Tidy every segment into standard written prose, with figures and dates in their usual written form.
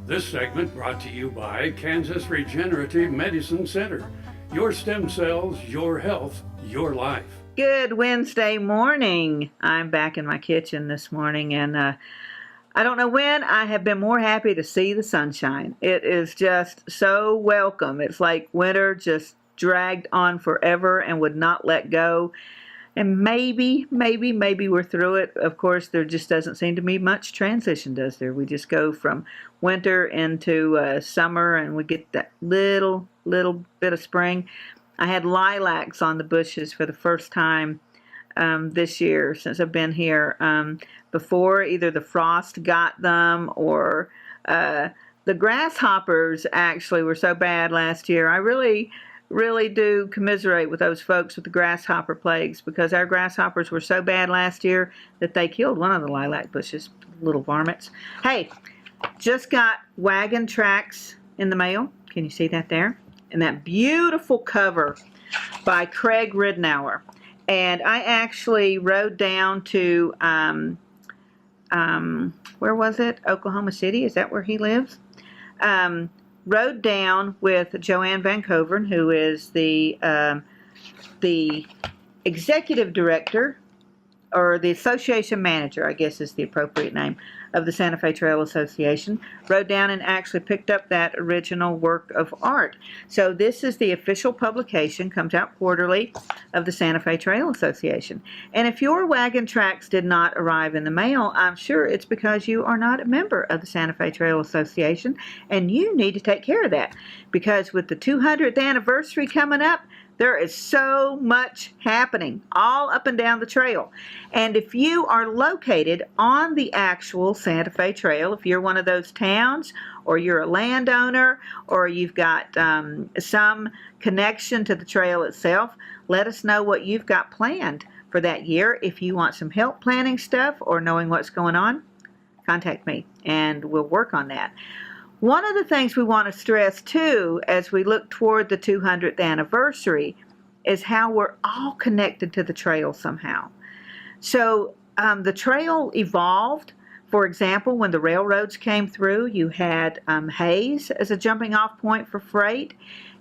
This segment brought to you by Kansas Regenerative Medicine Center. Your stem cells, your health, your life. Good Wednesday morning. I'm back in my kitchen this morning, and I don't know when I have been more happy to see the sunshine. It is just so welcome. It's like winter just dragged on forever and would not let go. And maybe we're through it. Of course, there just doesn't seem to be much transition, does there? We just go from winter into summer, and we get that little bit of spring. I had lilacs on the bushes for the first time this year since I've been here. Before, either the frost got them or the grasshoppers actually were so bad last year. I really do commiserate with those folks with the grasshopper plagues, because our grasshoppers were so bad last year that they killed one of the lilac bushes, little varmints. Hey, just got Wagon Tracks in the mail. Can you see that there? And that beautiful cover by Craig Ridnour. And I actually rode down to, where was it? Oklahoma City, is that where he lives? Rode down with Joanne Van Coveren, who is the executive director, or the association manager, I guess is the appropriate name, of the Santa Fe Trail Association. Rode down and actually picked up that original work of art. So this is the official publication, comes out quarterly, of the Santa Fe Trail Association. And if your Wagon Tracks did not arrive in the mail, I'm sure it's because you are not a member of the Santa Fe Trail Association, and you need to take care of that. Because with the 200th anniversary coming up, there is so much happening all up and down the trail. And if you are located on the actual Santa Fe Trail, if you're one of those towns, or you're a landowner, or you've got some connection to the trail itself, let us know what you've got planned for that year. If you want some help planning stuff or knowing what's going on, contact me and we'll work on that. One of the things we want to stress, too, as we look toward the 200th anniversary, is how we're all connected to the trail somehow. So the trail evolved. For example, when the railroads came through, you had Hayes as a jumping off point for freight.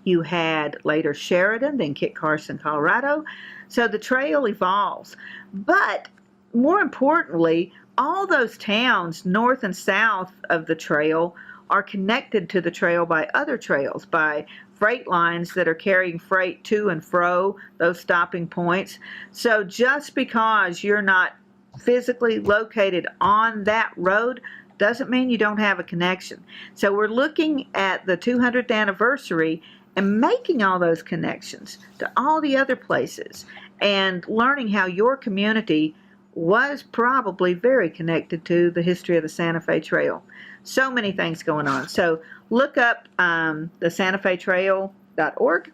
You had later Sheridan, then Kit Carson, Colorado. So the trail evolves. But more importantly, all those towns north and south of the trail are connected to the trail by other trails, by freight lines that are carrying freight to and fro those stopping points. So just because you're not physically located on that road doesn't mean you don't have a connection. So we're looking at the 200th anniversary and making all those connections to all the other places and learning how your community was probably very connected to the history of the Santa Fe Trail. So many things going on. So look up the santafetrail.org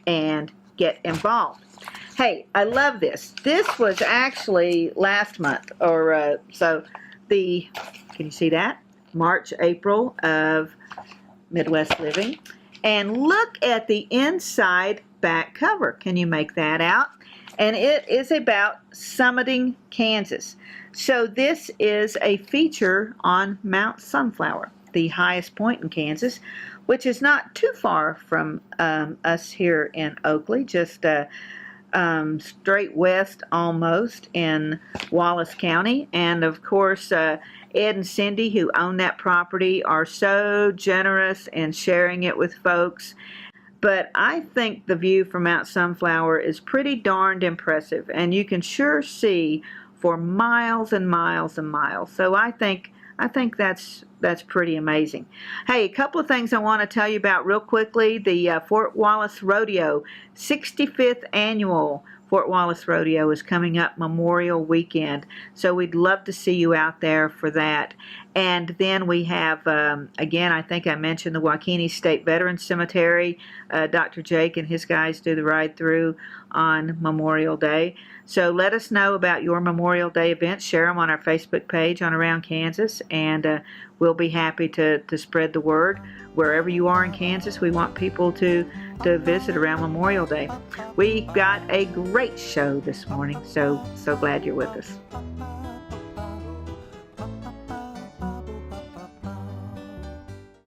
and get involved. Hey, I love this. This was actually last month, or so can you see that? March, April of Midwest Living. And look at the inside back cover. Can you make that out? And it is about summiting Kansas. So this is a feature on Mount Sunflower, the highest point in Kansas, which is not too far from us here in Oakley, just straight west almost in Wallace County. And of course, Ed and Cindy, who own that property, are so generous in sharing it with folks. But I think the view from Mount Sunflower is pretty darned impressive, and you can sure see for miles and miles and miles. So I think that's pretty amazing. Hey, a couple of things I want to tell you about real quickly. The Fort Wallace Rodeo, 65th annual Fort Wallace Rodeo is coming up Memorial Weekend. So we'd love to see you out there for that. And then we have, again, I think I mentioned the Waukene State Veterans Cemetery. Dr. Jake and his guys do the ride through on Memorial Day. So let us know about your Memorial Day events. Share them on our Facebook page on Around Kansas, and we'll be happy to spread the word. Wherever you are in Kansas, we want people to visit around Memorial Day. We got a great show this morning, so glad you're with us.